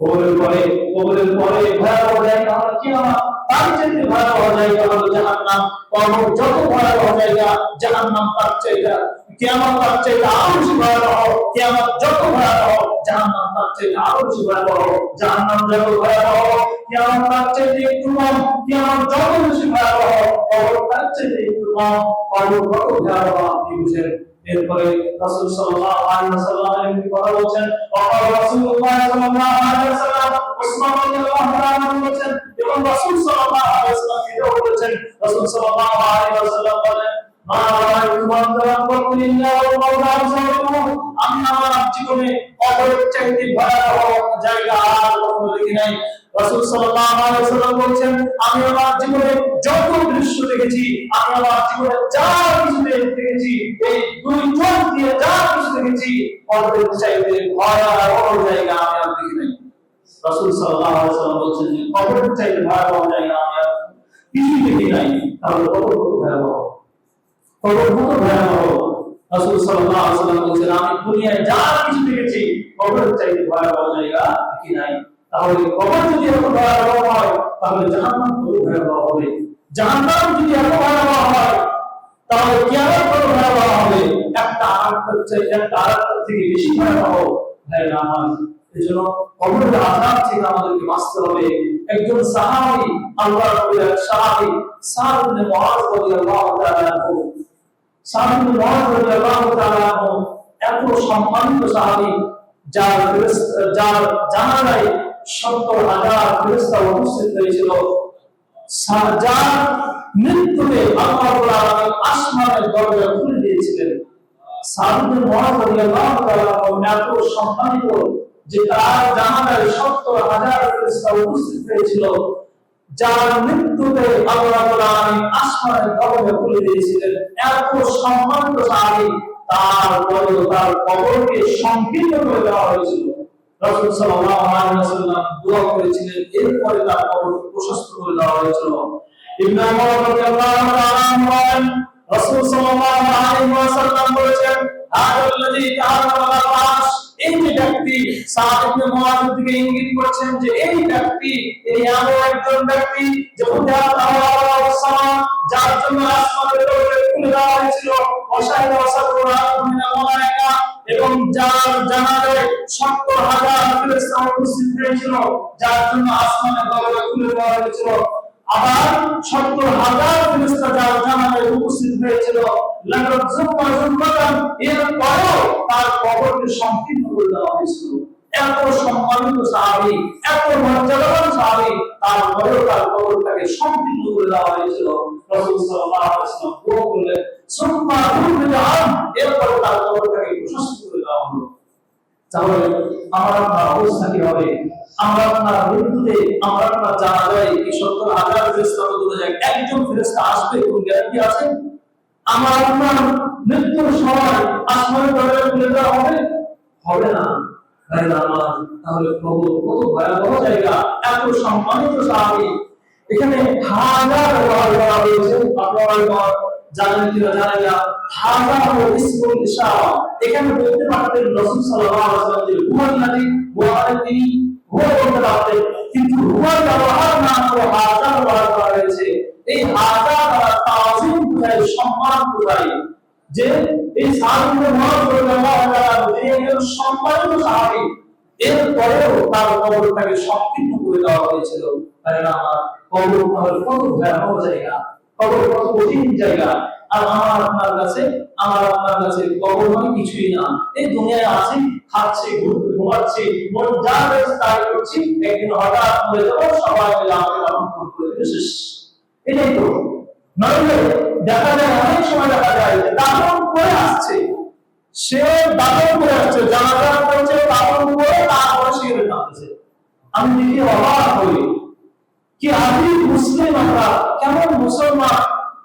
কবরের পরে ভয়াবহ জায়গা হলো কিয়ামত, তার চেয়ে ভয়াবহ জায়গা হলো জাহান্নাম। কবর যত ভয়াবহ জায়গা, জাহান্নাম তার চেয়ে, কিয়ামত তার চেয়ে আরো বেশি ভয়াবহ। কিয়ামত যত ভয়াবহ, জাহান্নাম তার চেয়ে আরো বেশি ভয়াবহ। জাহান্নাম যত ভয়াবহ, কিয়ামত তার চেয়ে একটু কম। কিয়ামত যত বেশি ভয়াবহ, কবর তার চেয়ে একটু কম। কবর কত ভয়াবহ আপনি বুঝেন। এরপরে রাসূল সাল্লাল্লাহু আলাইহি ওয়াসাল্লাম একটি কথা বলেন, ওয়া রাসূলুল্লাহ সাল্লাল্লাহু আলাইহি ওয়াসাল্লাম উসমান রাদিয়াল্লাহু তাআলা বলেছেন, এবং রাসূল সাল্লাল্লাহু আলাইহি ওয়াসাল্লাম এটাও বলেছেন। রাসূল সাল্লাল্লাহু আলাইহি ওয়াসাল্লাম বলেন, মা রাআইতু মানজারান ফাকুলিল্লাহু মাওলা রাসূলুহু। আমি আমার জীবনে কবরের চাইতে ভয়াবহ জায়গা আর কখনো দেখি নাই। রাসূল সাল্লাল্লাহু আলাইহি ওয়াসাল্লাম বলেছেন, আমি আমার জীবনে যত দৃশ্য দেখেছি, আমি আমার জীবনে যা কিছু দেখেছি, এই দুই চোখ দিয়ে যা কিছু দেখেছি, কবরের চাইতে ভয়াবহ জায়গা আমি আর দেখি নাই। রাসূল সাল্লাল্লাহু আলাইহি ওয়াসাল্লাম বলেছেন, কবরের চাইতে ভয়াবহ জায়গা আমি আর কিছু দেখি নাই। তাহলে কবর কত ভয়াবহ, কবর কত ভয়াবহ। রাসূল সাল্লাল্লাহু আলাইহি ওয়াসাল্লাম বলেছেন, আমি দুনিয়ায় যা কিছু দেখেছি, কবরের চাইতে ভয়াবহ জায়গা দেখি নাই। তাহলে কবর যদি এত ভয়াবহ হয়, তাহলে জাহান্নাম কত ভয়াবহ হবে। জাহান্নাম যদি এত ভয়াবহ হয়, তাহলে কিয়ামত কত ভয়াবহ হবে। একটা আরেকটার থেকে বেশি ভয়াবহ। ভাইরা আমার, এজন্য কবরের আযাব থেকে আমাদেরকে বাঁচতে হবে। একজন সাহাবী, আল্লাহর নবীর সাহাবী সাদ ইবনে মুআয রাদিয়াল্লাহু তাআলা আনহু, সাদ ইবনে মুআয রাদিয়াল্লাহু তাআলা আনহু এত সম্মানিত সাহাবী, যার জানাজায় ৭০,০০০ ফেরেশতা উপস্থিত হয়েছিল, যার মৃত্যুতে আল্লাহ রাব্বুল আলামিন আসমানের দরজা খুলে দিয়েছিলেন। সাদ ইবনে মুআয রাদিয়াল্লাহু তাআলা এত সম্মানিত যে তার জানাজায় ৭০,০০০ ফেরেশতা উপস্থিত হয়েছিল, যার মৃত্যুতে আল্লাহ রাব্বুল আলামিন আসমানের দরজা খুলে দিয়েছিলেন। এত সম্মানিত সাহাবী, তার কবরকে সংকীর্ণ করে দেওয়া হয়েছিল। রাসূল সাল্লাল্লাহু আলাইহি ওয়াসাল্লাম দোয়া করেছিলেন, এরপরে তার কবরকে প্রশস্ত করে দেওয়া হয়েছিল। ইবনে ওমর রাদিয়াল্লাহু তাআলা বলেন, রাসূল সাল্লাল্লাহু আলাইহি ওয়াসাল্লাম বলেছেন, আল্লাযী তাআলা আরশ, এই যে ব্যক্তি, সাদ ইবনে মুআয থেকে ইঙ্গিত করছেন যে এই ব্যক্তি, এই এমন একজন ব্যক্তি যে যার জন্য আসমানের দরজা খুলে দেওয়া হয়েছিল, ওয়াশাহিদা ওয়াসাবুরা মিনাল মালায়েকা, এবং যার জানাজায় ৭০,০০০ ফেরেশতা উপস্থিত হয়েছিল, যার জন্য আসমানের দরজা খুলে দেওয়া হয়েছিল। আবার 70,000 ফেরেশতা যার জানাজায় উপস্থিত হয়েছিল, লাকাদ যুম্মা যুম্মাতান, এর পরেও তার কবরকে সংকীর্ণ করে দেওয়া হয়েছিল। এত সম্মানিত সাহাবী, এত মর্যাদাবান সাহাবী, তারপরেও তার কবরটাকে সংকীর্ণ করে দেওয়া হয়েছিল। রাসূল সাল্লাল্লাহু আলাইহি ওয়াসাল্লাম দোয়া করলেন, সুম্মা রুফিআ, এরপরে তার কবরটাকে প্রশস্ত করে দেওয়া হলো। তাহলে আমার আপনার অবস্থা কি হবে? আমরা আপনার মৃত্যুতে, আমরা আপনার জানাজায় কি 70,000 ফেরেশতা দূরে যায়, একজন ফেরেশতা আসবে কোন গ্যারান্টি আছে? আমার আপনার মৃত্যুর সময় আসমানের দরজা খুলে দেওয়া হবে? হবে না। তাহলে কবর কত ভয়াবহ জায়গা, এত সম্মানিত সাহাবী। এখানে হাজার ব্যবহার করা হয়েছে, আপনারা জানেন কিনা জানেন না, হাজার ইসমুল ইশারা। এখানে বলতে পারতেন রাসূল সাল্লাল্লাহু আলাইহি ওয়াসাল্লাম যে হুয়াল লাযী, তিনি হুয়া বলতে পারতেন, কিন্তু হুয়ার ব্যবহার না করে হাজার ব্যবহার করা হয়েছে। এই হাজার দ্বারা তাজিম বোঝায়, সম্মান বোঝায়, যে এই সাহাবী মুহাম্মদ রাদিয়াল্লাহু তাআলা যিনি একজন সম্মানিত সাহাবী, এরপরেও তার কবরটাকে সংকীর্ণ করে দেওয়া হয়েছিল। তাই না? কবর তাহলে কত ভয়াবহ জায়গা, কবর কত কঠিন জায়গা। আর আমার আপনার কাছে কবর মানে কিছুই না। এই দুনিয়ায় আছি, খাচ্ছি, ঘুমাচ্ছি, মন যা চাইছে তাই করছি, একদিন হঠাৎ মরে যাবো, সবাই মিলে আমাকে দাফন করে দেবে, শেষ। এটাই তো। নইলে দেখা যায়, অনেক সময় দেখা যায় যে দাফন করে আসছে, সে দাফন করে আসছে, জানাজা করছে, দাফন করে তারপরে সিগারেট টানতেছে। আমি দেখি অবাক হই, কি আদি মুসলিম আমরা, কেমন মুসলমান।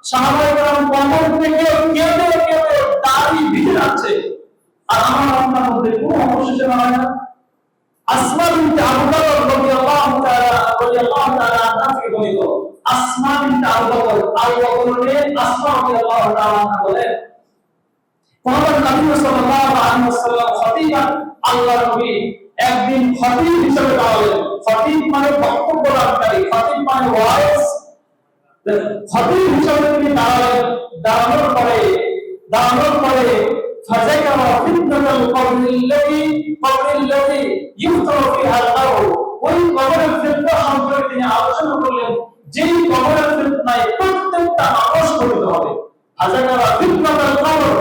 সাহাবায়ে কেরাম কবর থেকে কেঁদে কেঁদে দাড়ি ভিজে যাচ্ছে, আর আমার আপনার মধ্যে কোনো অবশেষে না হয় না। আসমা বিনতে আবু বকর রাদিয়াল্লাহু তাআলা আনহা থেকে বর্ণিত, আসমা বিনতে আবু বকরের আসমা রাদিয়াল্লাহু তাআলা আনহা বলেন, কোন নবী সাল্লাল্লাহু আলাইহি ওয়াসাল্লাম খতিবান, আল্লাহর নবী একদিন খতিব হিসেবে দাঁড়ালেন। খতিব মানে বক্তব্য দানকারী, খতিব মানে ওয়াইজ। খতিব হিসেবে তিনি দাঁড়ালেন। দাঁড়ানোর পরে ফাযাকারা ফিতনাতাল কবরিল্লাতী ইফতারু ফিহা আল-কবর, ওই কবরের ফিতনা সম্পর্কে তিনি আলোচনা করলেন, যেই কবরের ফিতনায় প্রত্যেকটা মানুষ পতিত হবে। ফাযাকারা ফিতনাতাল কবর,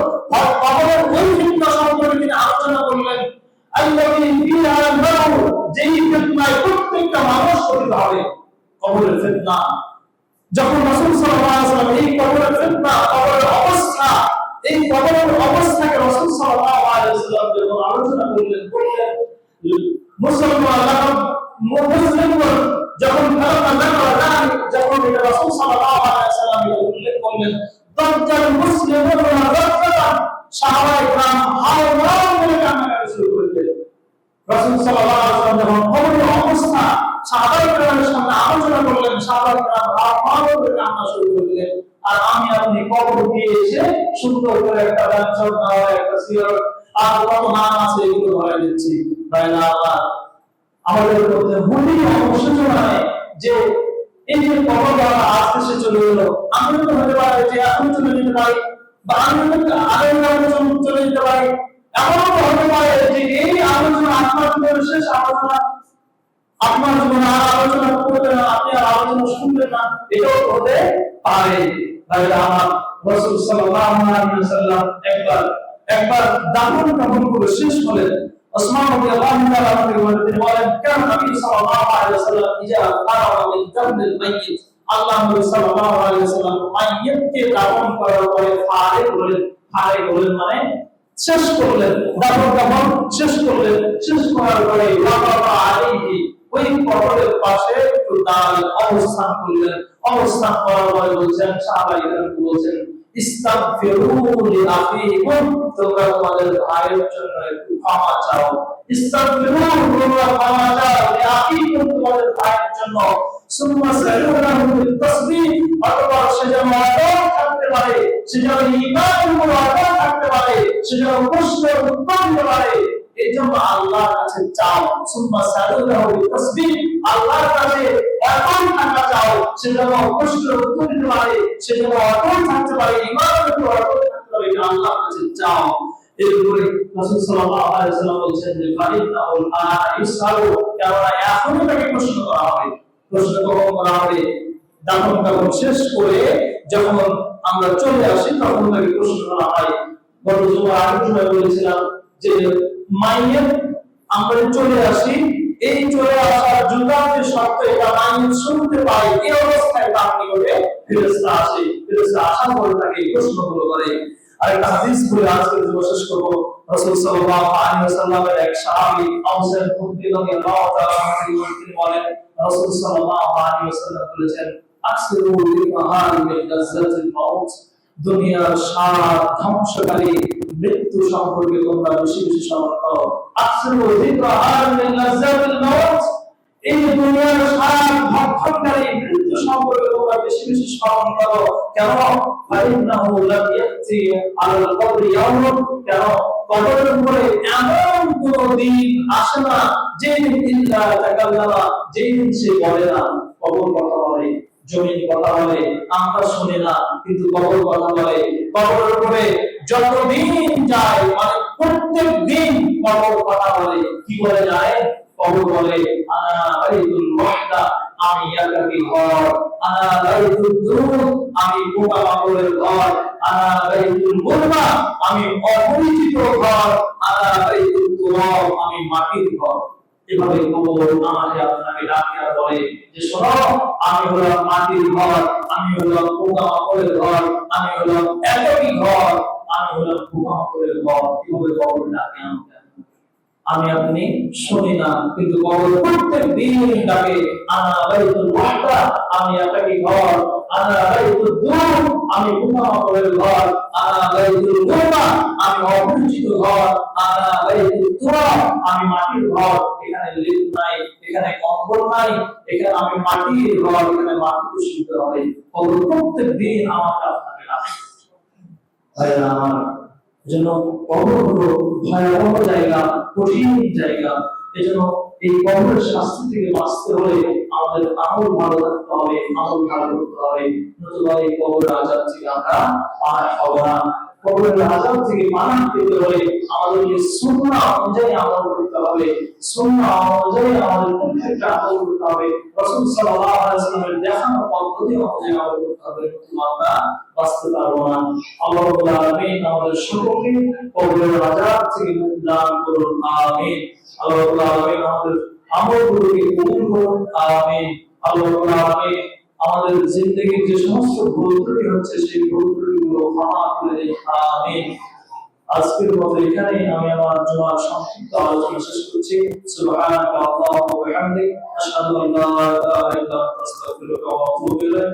কবরের ওই ফিতনা সম্পর্কে তিনি আলোচনা করলেন, আল্লাযী ফিহা আল-মাউ, যেই ফিতনায় প্রত্যেকটা মানুষ পতিত হবে। কবরের ফিতনা, যখন রাসূল সাল্লাল্লাহু আলাইহি ওয়াসাল্লাম এই কবরের ফিতনা, কবরের অবস্থা, এই কবরের অবস্থাকে রাসূল সাল্লাল্লাহু আলাইহি ওয়াসাল্লাম যখন আলোচনা করলেন, মুসলমান যখন যখন এটা রাসূল সাল্লাল্লাহু আলাইহি ওয়াসাল্লাম উল্লেখ করলেন, দজ্জাল মুসলিমুনা রাজ্জালান, সাহাবায়ে কেরাম হাওমাও বলে কান্নাকাটি শুরু করলেন। রাসূল সাল্লাল্লাহু আলাইহি ওয়াসাল্লাম যখন কবরের অবস্থা সাহাবায়ে কেরামের সামনে আলোচনা করলেন, সাহাবায়ে কেরাম হাওমাও বলে কান্না শুরু করলেন। আর আমি আপনি কবর দিয়ে এসে সুন্দর করে একটা ব্যবসা, একটা সিয়ার, আর কত নাম আছে এগুলো ধরে দিচ্ছি। তাই না? আমাদের মধ্যে ভুলই অবসূচনা নেই যে এই যে কবর দ্বারা আস্তে আস্তে চলে গেলো, আমি তো হতে পারে যে এখন চলে যেতে পারি, বা আমি আলোচনা চলে যেতে পারি। এমনও হতে পারে যে এই আলোচনা আপনার জীবনের শেষ আলোচনা, আপনার জীবনে আর আলোচনা করতে না, আপনি আর আলোচনা শুনবেন না, এটাও হতে পারে। তাই আমার রাসূল সাল্লাল্লাহু আলাইহি ওয়াসাল্লাম একবার দাফন করে শেষ হলেন। ওসমান রাদিয়াল্লাহু তাআলা তিনি বলেন, কান নবী সাল্লাল্লাহু আলাইহি ওয়াসাল্লাম ইজা ফারাগা মিন দাফনিল মাইয়িত, আল্লাহ নবী সাল্লাল্লাহু আলাইহি ওয়াসাল্লাম মাইয়িতকে দাফন করার পরে ফারিগ হলেন মানে শেষ করলেন, দাফন শেষ করলেন। শেষ করার পরে ওয়াকাফা আলাইহি, ওই কবরের পাশে একটু দাঁড়ালেন, অবস্থান করলেন। অবস্থান করার পরে বলছেন, সাহাবায়ে কেরাম বলছেন, ইস্তাগফিরু লিআখিকুম, তোমরা তোমাদের ভাইয়ের জন্য একটু ক্ষমা চাও। ইস্তাগফিরু, তোমরা ক্ষমা চাও, লিআখিকুম, তোমাদের ভাইয়ের জন্য। সুম্মা সালুহু বিত-তাসবিহ, অথবা সে যেন অটল থাকতে পারে, সে যেন ঈমানের উপর অটল থাকতে পারে, সে যেন প্রশ্নের উত্তর দিতে পারে, এই জন্য আল্লাহর কাছে চাও। সুম্মা সালুহু বিত-তাসবিহ, আল্লাহর কাছে অটল থাকা চাও, সে যেন প্রশ্নের উত্তর দিতে পারে, সে যেন অটল থাকতে পারে, ঈমানের উপর অটল থাকতে পারে, এটা আল্লাহর কাছে চাও। এরপরে রাসূল সাল্লাল্লাহু আলাইহি ওয়াসাল্লাম বলেছেন যে ফারিদাউল আনা ইসআলু, কেননা এখনই তাকে প্রশ্ন করা হবে। প্রশ্ন কখন করা হবে? দাফন কাফন শেষ করে যখন আমরা চলে আসি তখন তাকে প্রশ্ন করা হয়। গত জুমার আগের সময় বলেছিলাম যে মাইয়ের আমরা চলে আসি, এই চলে আসার জুতার যে শব্দ এটা মাইয়ের শুনতে পাই, এই অবস্থায় তার নিকটে ফেরেশতা আসে। ফেরেশতা আসার পরে তাকে প্রশ্নগুলো করে। আরেকটা হাদিস বলে আজকে শেষ করব। রাসূল সাল্লাল্লাহু আলাইহি ওয়াসাল্লামের এক সাহাবী আওস বিন খুবরি রাদিয়াল্লাহু তাআলা আনহু তিনি বলেন, রাসূল সাল্লাল্লাহু আলাইহি ওয়াসাল্লাম বলেছেন, আকসিরু লিকাহাল মিন লাজ্জাতিল মাউত, দুনিয়ার স্বাদ ধ্বংসকারী মৃত্যু সম্পর্কে তোমরা বেশি বেশি স্মরণ করো। আকসিরু লিকাহাল মিন লাজ্জাতিল মাউত, এই দুনিয়ার স্বাদ ভক্ষণকারী মৃত্যু সম্পর্কে তোমরা বেশি বেশি স্মরণ করো। কেন? ফাইন্নাহু লাম ইয়াতি আলাল কবরি ইয়াউম, কেন কবরের উপরে এমন কোন দিন আসে না যেদিন ইল্লা তাকাল্লামা, যেদিন সে বলে না। কবর কথা বলে, জমিন কথা বলে, আমরা শুনি না, কিন্তু কবর কথা বলে। কবরের উপরে যতদিন যায় মানে প্রত্যেক দিন কবর কথা বলে। কি বলে যায়? কবর বলে, আনা বাইতুল ওয়াহদা, আমি একাকী ঘর। আনা বাইতুদ দুর, আমি পোকামাকড়ের ঘর। আনা বাইতুল গুরবা, আমি অপরিচিত ঘর। আনা বাইতুত তুরাব, আমি মাটির ঘর। এভাবে কবর আমাকে আপনাকে ডাকে আর বলে যে শোনো, আমি হলাম মাটির ঘর, আমি হলাম পোকামাকড়ের ঘর, আমি হলাম একাকী ঘর, আমি হলাম পোকামাকড়ের ঘর। কিভাবে কবর ডাকে আমাকে? আমি আপনি শুনি না, কিন্তু কবর প্রত্যেক দিন ডাকে, আনা বাইতুল ওয়াহদা, আমি একাকী ঘর। আনা বাইতুদ দুর, আমি পোকামাকড়ের ঘর। আনা বাইতুল গুরবা, আমি অপরিচিত ঘর। আনা বাইতুত তুরাব, আমি মাটির ঘর। এখানে লিফট নাই, এখানে কম্বল নাই, এখানে আমি মাটির ঘর, এখানে মাটিতে শুতে হবে। কবর প্রত্যেক দিন আমাকে আপনাকে ডাকে। ভাইরা আমার, এজন্য কবর হলো ভয়াবহ জায়গা, কঠিন জায়গা। এজন্য এই কবরের শাস্তি থেকে বাঁচতে হলে আমাদের আমল ভালো থাকতে হবে, আমল ভালো করতে হবে। নতুবা এই কবরের আযাব থেকে আমরা পানা পাবো না। কবরের আযাব থেকে পানা পেতে হলে আমাদেরকে সুন্নাহ অনুযায়ী আমল করতে হবে। সুন্নাহ অনুযায়ী আমাদের প্রত্যেকটা আমল করতে হবে। রাসূল সাল্লাল্লাহু আলাইহি ওয়াসাল্লামের দেখানো পদ্ধতি অনুযায়ী আমল করতে হবে। নতুবা আমরা বাঁচতে পারবো না। আল্লাহ রাব্বুল আলামিন আমাদের সকলকে কবরের আযাব থেকে মুক্তি দান করুন। আমিন। আল্লাহ রাব্বুল আলামিন আমাদের আমলগুলোকে কবুল করুন। আমিন। আল্লাহ রাব্বুল আলামিন আমাদের জিন্দেগির যে সমস্ত ভুল ত্রুটি হচ্ছে সেই ভুল ত্রুটিগুলো ক্ষমা করে দিন। আমিন। আজকের মতো এখানেই আমি আমার জুমার সংক্ষিপ্ত আলোচনা শেষ করছি। সুবহানাকা আল্লাহুম্মা ওয়া বিহামদিক, আশহাদু আল্লা ইলাহা ইল্লা আনতা, আস্তাগফিরুকা ওয়া আতুবু ইলাইক।